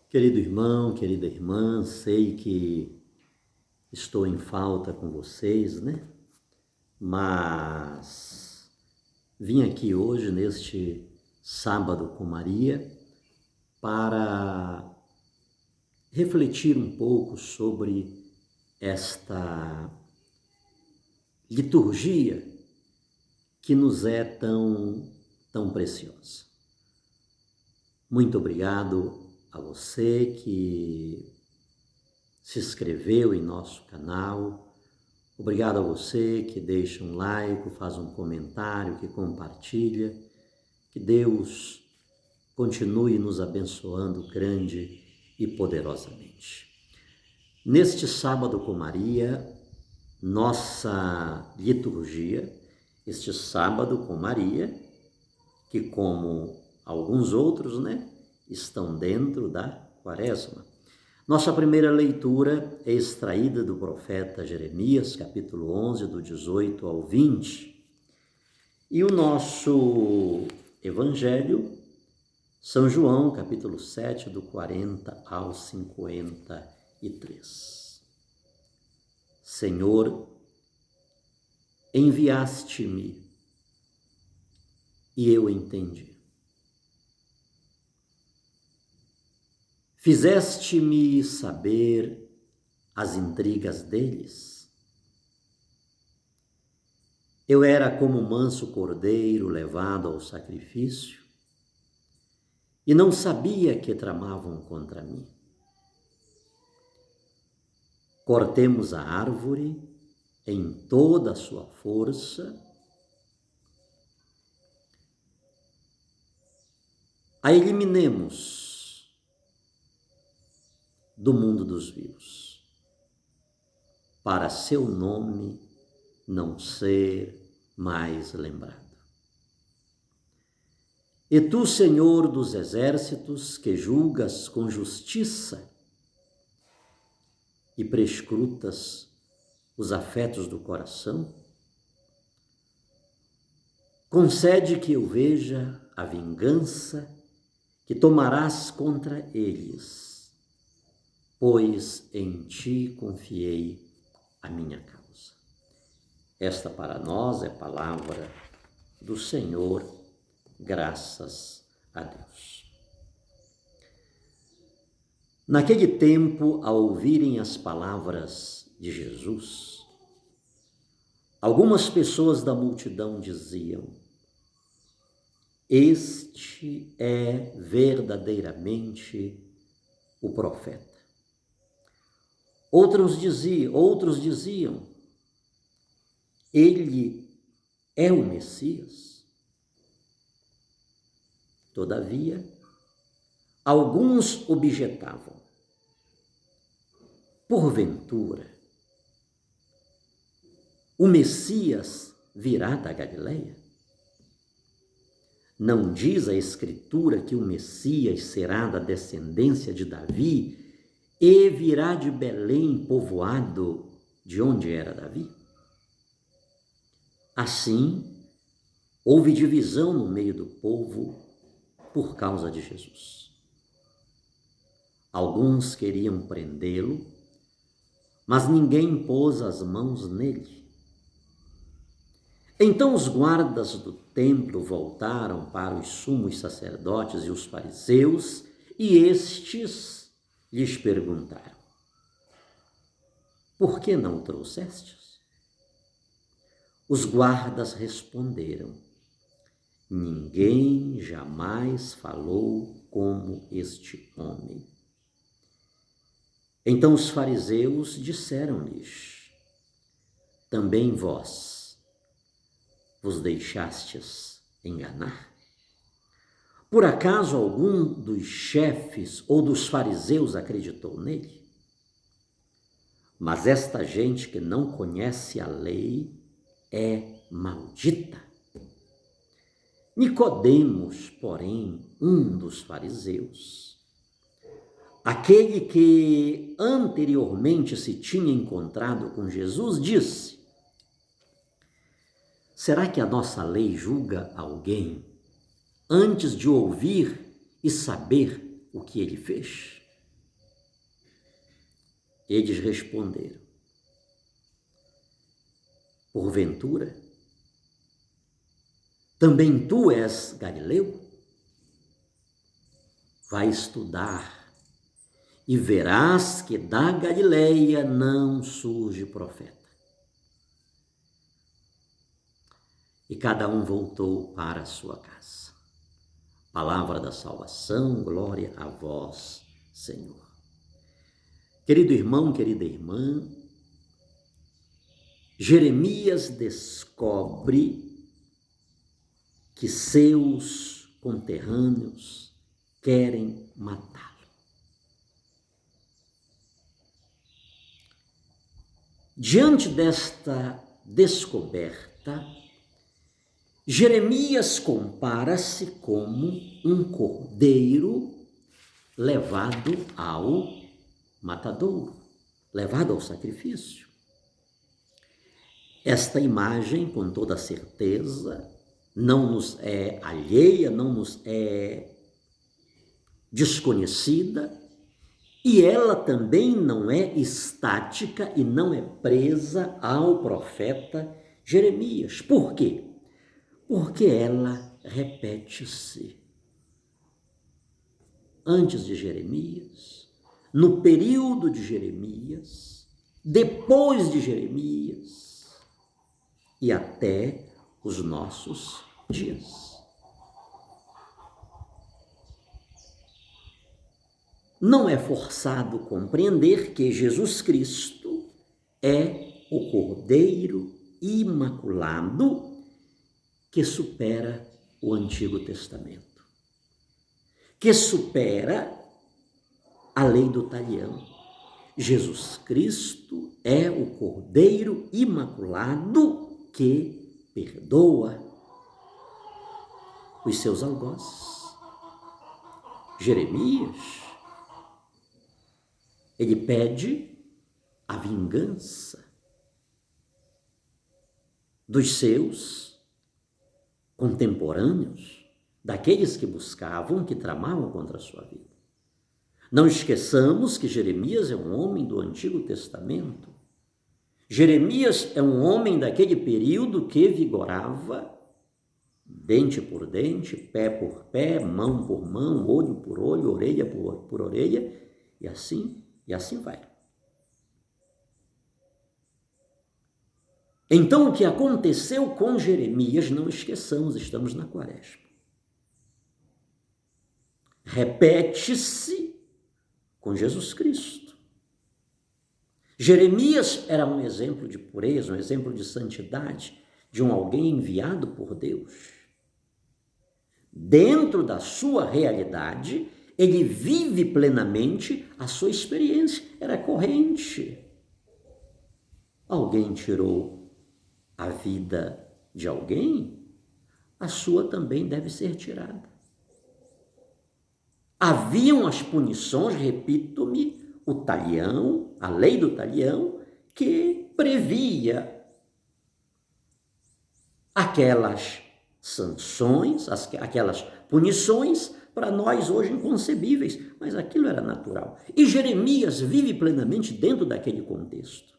Querido irmão, querida irmã, sei que estou em falta com vocês, né? Mas vim aqui hoje, neste sábado com Maria, para refletir um pouco sobre esta liturgia que nos é tão preciosa. Muito obrigado a você que se inscreveu em nosso canal. Obrigado a você que deixa um like, faz um comentário, que compartilha. Que Deus continue nos abençoando grande e poderosamente. Neste sábado com Maria, nossa liturgia, este sábado com Maria, que como alguns outros, né, estão dentro da Quaresma. Nossa primeira leitura é extraída do profeta Jeremias, capítulo 11, do 18 ao 20. E o nosso evangelho, São João, capítulo 7, do 40 ao 53. Senhor, enviaste-me e eu entendi. Fizeste-me saber as intrigas deles. Eu era como manso cordeiro levado ao sacrifício e não sabia que tramavam contra mim. Cortemos a árvore em toda a sua força, a eliminemos do mundo dos vivos, para seu nome não ser mais lembrado. E tu, Senhor dos exércitos, que julgas com justiça e prescrutas os afetos do coração, concede que eu veja a vingança que tomarás contra eles, pois em ti confiei a minha causa. Esta para nós é palavra do Senhor, graças a Deus. Naquele tempo, ao ouvirem as palavras de Jesus, algumas pessoas da multidão diziam: este é verdadeiramente o profeta. Outros diziam, ele é o Messias. Todavia, alguns objetavam: porventura, o Messias virá da Galileia? Não diz a Escritura que o Messias será da descendência de Davi e virá de Belém, povoado de onde era Davi? Assim, houve divisão no meio do povo por causa de Jesus. Alguns queriam prendê-lo, mas ninguém pôs as mãos nele. Então os guardas do templo voltaram para os sumos sacerdotes e os fariseus, e estes lhes perguntaram: por que não o trouxestes? Os guardas responderam: ninguém jamais falou como este homem. Então os fariseus disseram-lhes: também vós vos deixastes enganar? Por acaso algum dos chefes ou dos fariseus acreditou nele? Mas esta gente que não conhece a lei é maldita. Nicodemos, porém, um dos fariseus, aquele que anteriormente se tinha encontrado com Jesus, disse: será que a nossa lei julga alguém antes de ouvir e saber o que ele fez? Eles responderam: porventura, também tu és Galileu? Vai estudar e verás que da Galileia não surge profeta. E cada um voltou para a sua casa. Palavra da salvação, glória a vós, Senhor. Querido irmão, querida irmã, Jeremias descobre que seus conterrâneos querem matá-lo. Diante desta descoberta, Jeremias compara-se como um cordeiro levado ao matadouro, levado ao sacrifício. Esta imagem, com toda certeza, não nos é alheia, não nos é desconhecida, e ela também não é estática e não é presa ao profeta Jeremias. Por quê? Porque ela repete-se. Antes de Jeremias, no período de Jeremias, depois de Jeremias e até os nossos dias. Não é forçado compreender que Jesus Cristo é o Cordeiro Imaculado que supera o Antigo Testamento, que supera a lei do talião. Jesus Cristo é o Cordeiro Imaculado que perdoa os seus algozes. Jeremias, ele pede a vingança dos seus contemporâneos, daqueles que buscavam, que tramavam contra a sua vida. Não esqueçamos que Jeremias é um homem do Antigo Testamento. Jeremias é um homem daquele período que vigorava dente por dente, pé por pé, mão por mão, olho por olho, orelha por orelha, e assim vai. Então, o que aconteceu com Jeremias, não esqueçamos, estamos na Quaresma. Repete-se com Jesus Cristo. Jeremias era um exemplo de pureza, um exemplo de santidade, de um alguém enviado por Deus. Dentro da sua realidade, ele vive plenamente a sua experiência. Era corrente. Alguém tirou a vida de alguém, a sua também deve ser tirada. Haviam as punições, repito-me, o talião, a lei do talião, que previa aquelas sanções, aquelas punições para nós hoje inconcebíveis, mas aquilo era natural. E Jeremias vive plenamente dentro daquele contexto.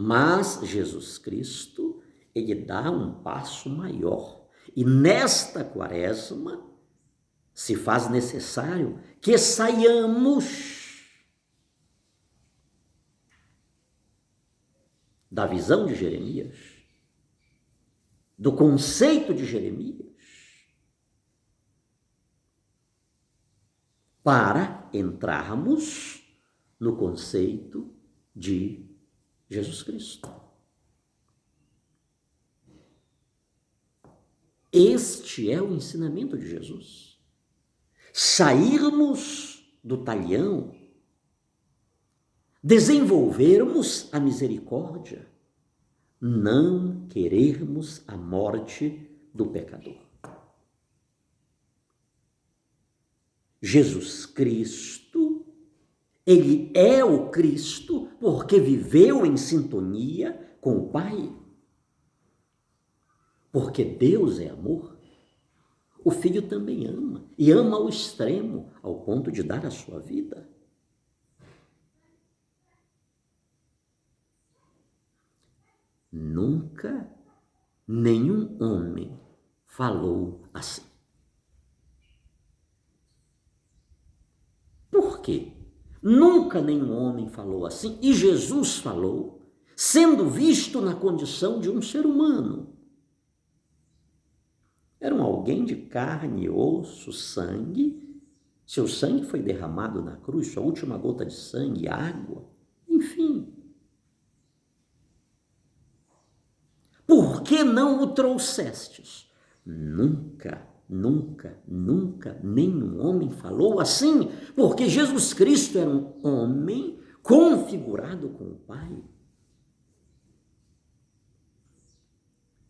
Mas Jesus Cristo, ele dá um passo maior. E nesta Quaresma se faz necessário que saiamos da visão de Jeremias, do conceito de Jeremias, para entrarmos no conceito de Jesus Cristo. Este é o ensinamento de Jesus. Sairmos do talião, desenvolvermos a misericórdia, não querermos a morte do pecador. Jesus Cristo, ele é o Cristo porque viveu em sintonia com o Pai. Porque Deus é amor. O Filho também ama, e ama ao extremo, ao ponto de dar a sua vida. Nunca nenhum homem falou assim. Por quê? Nunca nenhum homem falou assim, e Jesus falou, sendo visto na condição de um ser humano. Era alguém de carne, osso, sangue. Seu sangue foi derramado na cruz, sua última gota de sangue, água, enfim. Por que não o trouxestes? Nunca nenhum homem falou assim, porque Jesus Cristo era um homem configurado com o Pai.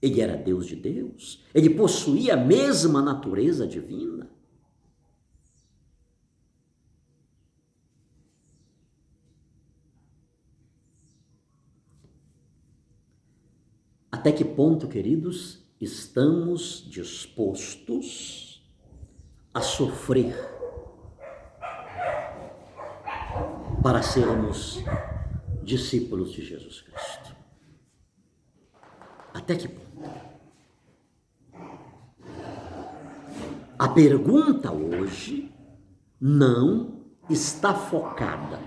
Ele era Deus de Deus, ele possuía a mesma natureza divina. Até que ponto, queridos, estamos dispostos a sofrer para sermos discípulos de Jesus Cristo? Até que ponto? A pergunta hoje não está focada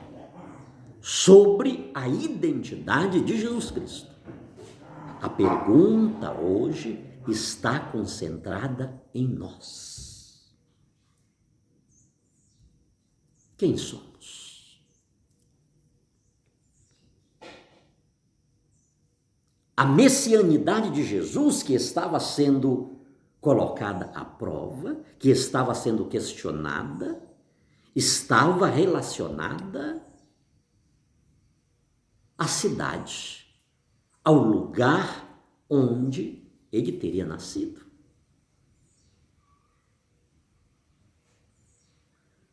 sobre a identidade de Jesus Cristo. A pergunta hoje está concentrada em nós. Quem somos? A messianidade de Jesus, que estava sendo colocada à prova, que estava sendo questionada, estava relacionada à cidade, ao lugar onde ele teria nascido.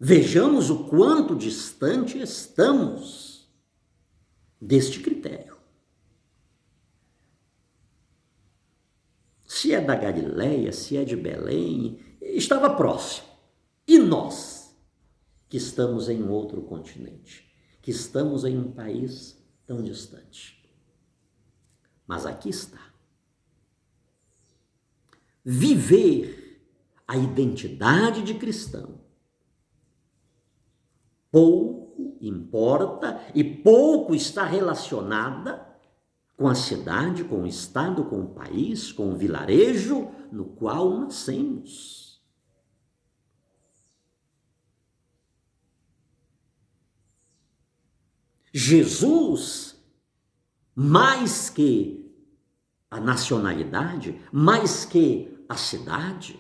Vejamos o quanto distante estamos deste critério. Se é da Galileia, se é de Belém, estava próximo. E nós, que estamos em outro continente, que estamos em um país tão distante. Mas aqui está. Viver a identidade de cristão pouco importa e pouco está relacionada com a cidade, com o estado, com o país, com o vilarejo no qual nascemos. Jesus, mais que a nacionalidade, mais que a cidade,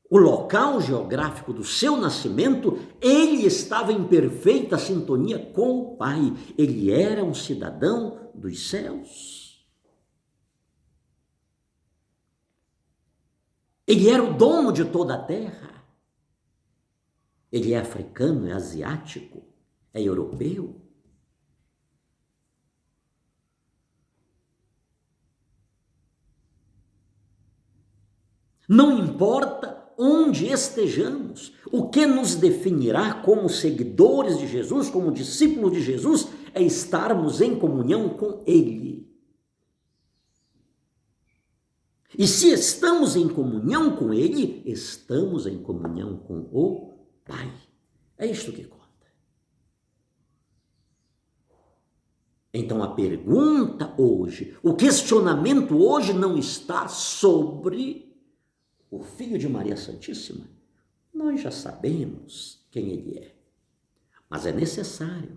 o local geográfico do seu nascimento, ele estava em perfeita sintonia com o Pai. Ele era um cidadão dos céus. Ele era o dono de toda a terra. Ele é africano, é asiático, é europeu. Não importa onde estejamos, o que nos definirá como seguidores de Jesus, como discípulos de Jesus, é estarmos em comunhão com Ele. E se estamos em comunhão com Ele, estamos em comunhão com o Pai. É isto que conta. Então a pergunta hoje, o questionamento hoje não está sobre o Filho de Maria Santíssima. Nós já sabemos quem Ele é. Mas é necessário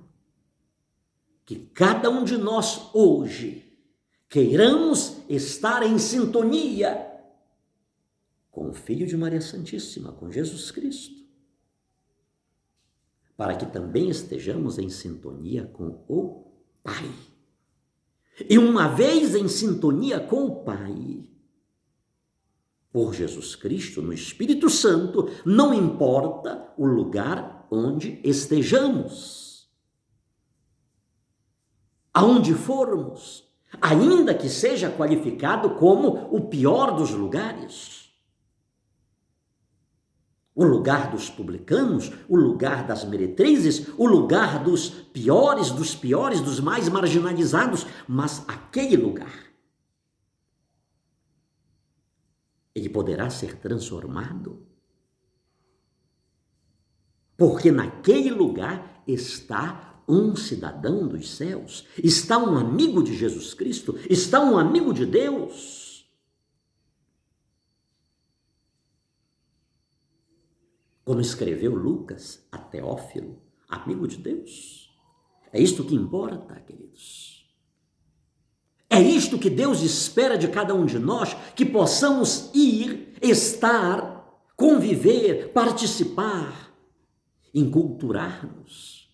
que cada um de nós hoje queiramos estar em sintonia com o Filho de Maria Santíssima, com Jesus Cristo, para que também estejamos em sintonia com o Pai. E uma vez em sintonia com o Pai, por Jesus Cristo, no Espírito Santo, não importa o lugar onde estejamos, aonde formos, ainda que seja qualificado como o pior dos lugares. o lugar dos publicanos, o lugar das meretrizes, o lugar dos piores, dos mais marginalizados, mas aquele lugar, ele poderá ser transformado, porque naquele lugar está um cidadão dos céus, está um amigo de Jesus Cristo, está um amigo de Deus. Como escreveu Lucas a Teófilo, amigo de Deus. É isto que importa, queridos. É isto que Deus espera de cada um de nós, que possamos ir, estar, conviver, participar, enculturar-nos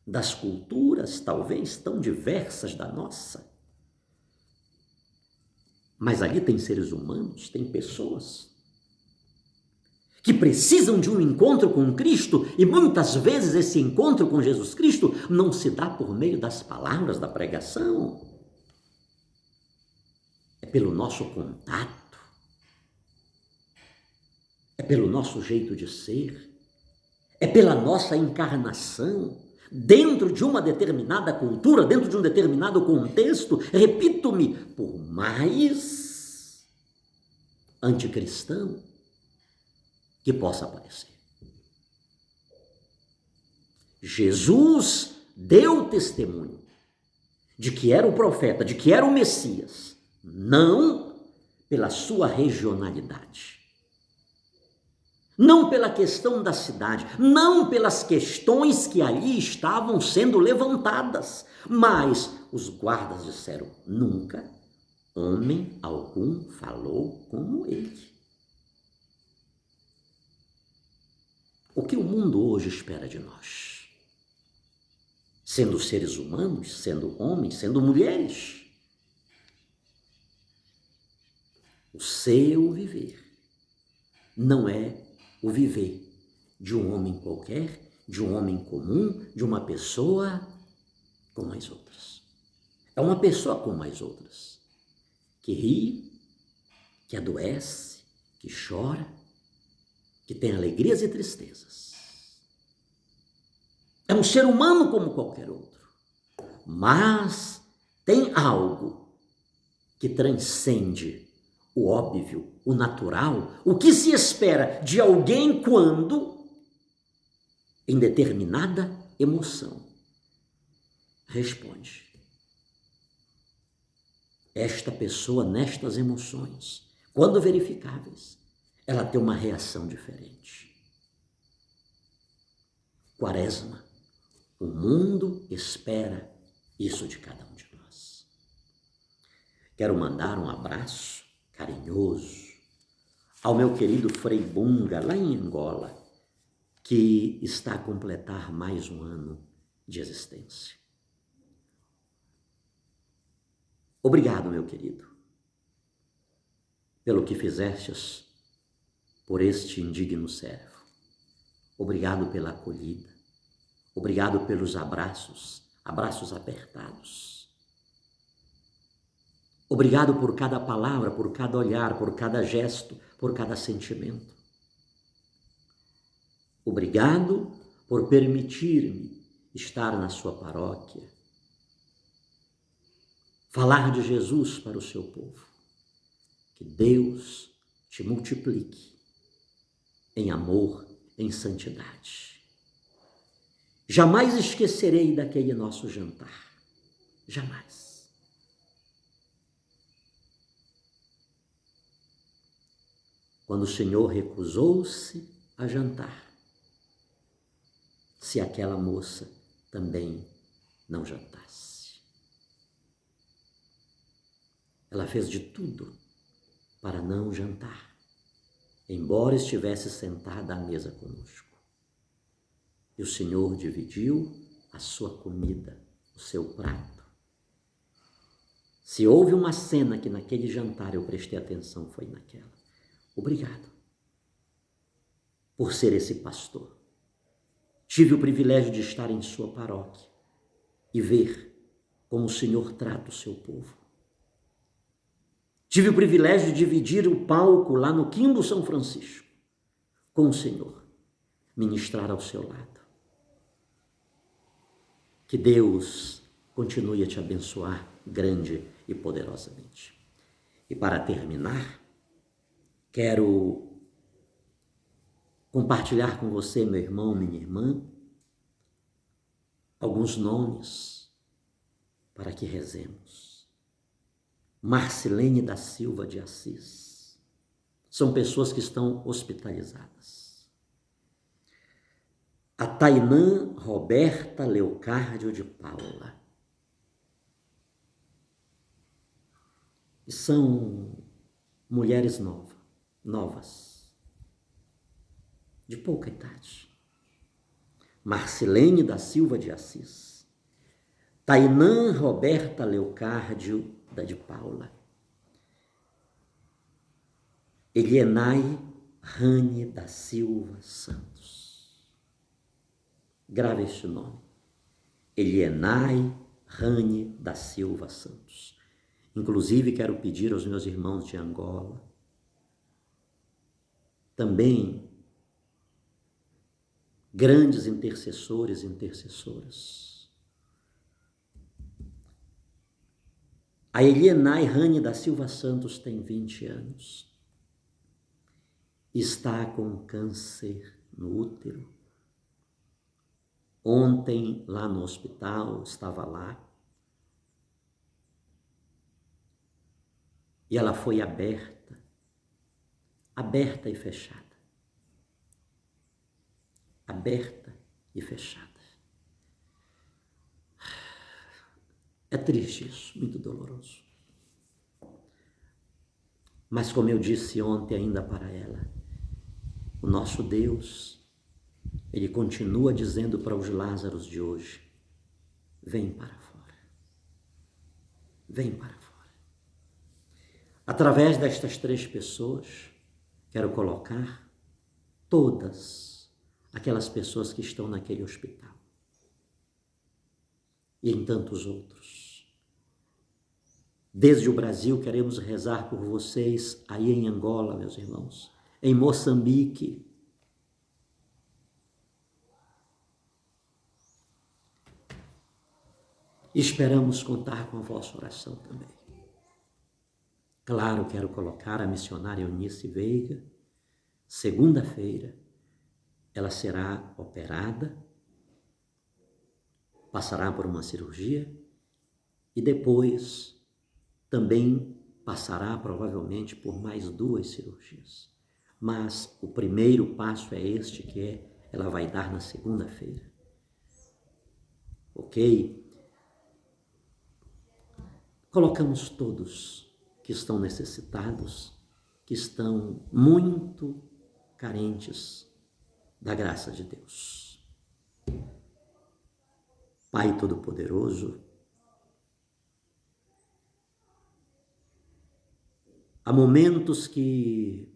das culturas talvez tão diversas da nossa. Mas ali tem seres humanos, tem pessoas que precisam de um encontro com Cristo, e muitas vezes esse encontro com Jesus Cristo não se dá por meio das palavras da pregação. É pelo nosso contato, é pelo nosso jeito de ser, é pela nossa encarnação, dentro de uma determinada cultura, dentro de um determinado contexto, repito-me, por mais anticristão que possa aparecer. Jesus deu testemunho de que era o profeta, de que era o Messias, não pela sua regionalidade, não pela questão da cidade, não pelas questões que ali estavam sendo levantadas, mas os guardas disseram: nunca homem algum falou como ele. O que o mundo hoje espera de nós? Sendo seres humanos, sendo homens, sendo mulheres. O seu viver não é o viver de um homem qualquer, de um homem comum, de uma pessoa como as outras. É uma pessoa como as outras, que ri, que adoece, que chora, que tem alegrias e tristezas. É um ser humano como qualquer outro, mas tem algo que transcende o óbvio, o natural, o que se espera de alguém quando, em determinada emoção, responde. Esta pessoa, nestas emoções, quando verificáveis, ela tem uma reação diferente. Quaresma, o mundo espera isso de cada um de nós. Quero mandar um abraço carinhoso ao meu querido Frei Bunga, lá em Angola, que está a completar mais um ano de existência. Obrigado, meu querido, pelo que fizestes por este indigno servo. Obrigado pela acolhida. Obrigado pelos abraços apertados. Obrigado por cada palavra, por cada olhar, por cada gesto, por cada sentimento. Obrigado por permitir-me estar na sua paróquia, falar de Jesus para o seu povo. Que Deus te multiplique em amor, em santidade. Jamais esquecerei daquele nosso jantar. Jamais. Quando o Senhor recusou-se a jantar, se aquela moça também não jantasse. Ela fez de tudo para não jantar, embora estivesse sentada à mesa conosco. E o Senhor dividiu a sua comida, o seu prato. Se houve uma cena que naquele jantar eu prestei atenção, foi naquela. Obrigado por ser esse pastor. Tive o privilégio de estar em sua paróquia e ver como o Senhor trata o seu povo. Tive o privilégio de dividir o palco lá no Quimbo São Francisco com o Senhor, ministrar ao seu lado. Que Deus continue a te abençoar grande e poderosamente. E para terminar, quero compartilhar com você, meu irmão, minha irmã, alguns nomes para que rezemos. Marcilene da Silva de Assis. São pessoas que estão hospitalizadas. A Tainã Roberta Leocárdio de Paula. E são mulheres novas, de pouca idade. Marcilene da Silva de Assis. Tainã Roberta Leocárdio de Paula. Elienay Rane da Silva Santos. Grave este nome. Elienay Rane da Silva Santos. Inclusive, quero pedir aos meus irmãos de Angola, também grandes intercessores e intercessoras. A Elienay Rane da Silva Santos tem 20 anos. Está com câncer no útero. Ontem, lá no hospital, estava lá. E ela foi aberta e fechada. Aberta e fechada. É triste isso, muito doloroso. Mas como eu disse ontem ainda para ela, o nosso Deus, Ele continua dizendo para os Lázaros de hoje, vem para fora. Vem para fora. Através destas 3 pessoas, quero colocar todas aquelas pessoas que estão naquele hospital. E em tantos outros. Desde o Brasil, queremos rezar por vocês aí em Angola, meus irmãos, em Moçambique. Esperamos contar com a vossa oração também. Claro, quero colocar a missionária Eunice Veiga. Segunda-feira, ela será operada, passará por uma cirurgia e depois também passará provavelmente por mais 2 cirurgias. Mas o primeiro passo é este que ela vai dar na segunda-feira. Ok? Colocamos todos que estão necessitados, que estão muito carentes da graça de Deus. Pai Todo-Poderoso, há momentos que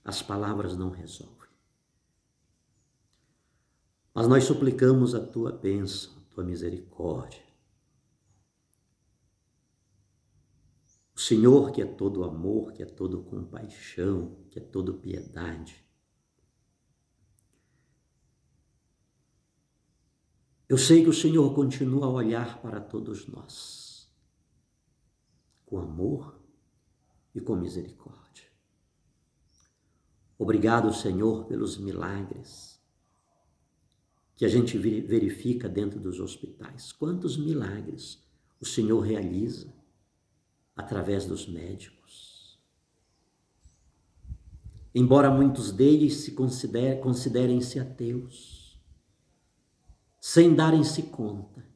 as palavras não resolvem, mas nós suplicamos a Tua bênção, a Tua misericórdia. O Senhor, que é todo amor, que é todo compaixão, que é todo piedade. Eu sei que o Senhor continua a olhar para todos nós, com amor e com misericórdia. Obrigado, Senhor, pelos milagres que a gente verifica dentro dos hospitais. Quantos milagres o Senhor realiza através dos médicos. Embora muitos deles se considerem-se ateus, sem darem-se conta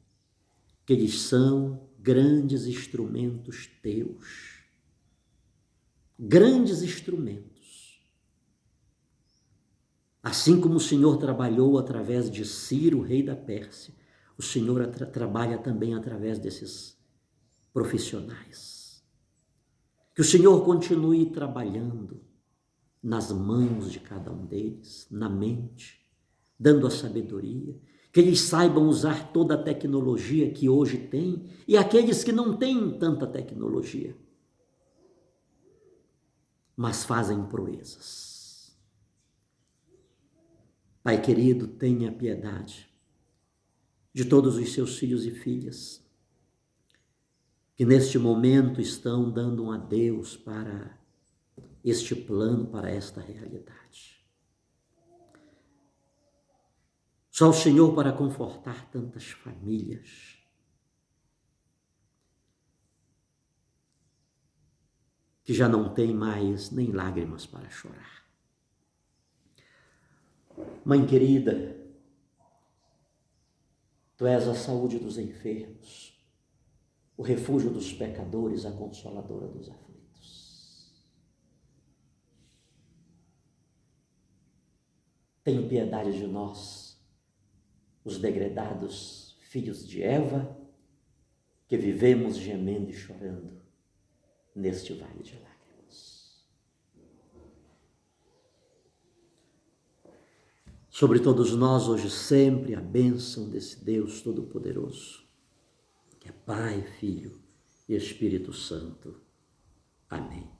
que eles são grandes instrumentos teus. Grandes instrumentos. Assim como o Senhor trabalhou através de Ciro, rei da Pérsia, o Senhor trabalha também através desses profissionais. Que o Senhor continue trabalhando nas mãos de cada um deles, na mente, dando a sabedoria, que eles saibam usar toda a tecnologia que hoje tem e aqueles que não têm tanta tecnologia, mas fazem proezas. Pai querido, tenha piedade de todos os seus filhos e filhas que neste momento estão dando um adeus para este plano, para esta realidade. Só o Senhor para confortar tantas famílias. Que já não tem mais nem lágrimas para chorar. Mãe querida, Tu és a saúde dos enfermos, o refúgio dos pecadores, a consoladora dos aflitos. Tem piedade de nós, os degredados filhos de Eva, que vivemos gemendo e chorando neste vale de lágrimas. Sobre todos nós hoje sempre a bênção desse Deus Todo-Poderoso, que é Pai, Filho e Espírito Santo. Amém.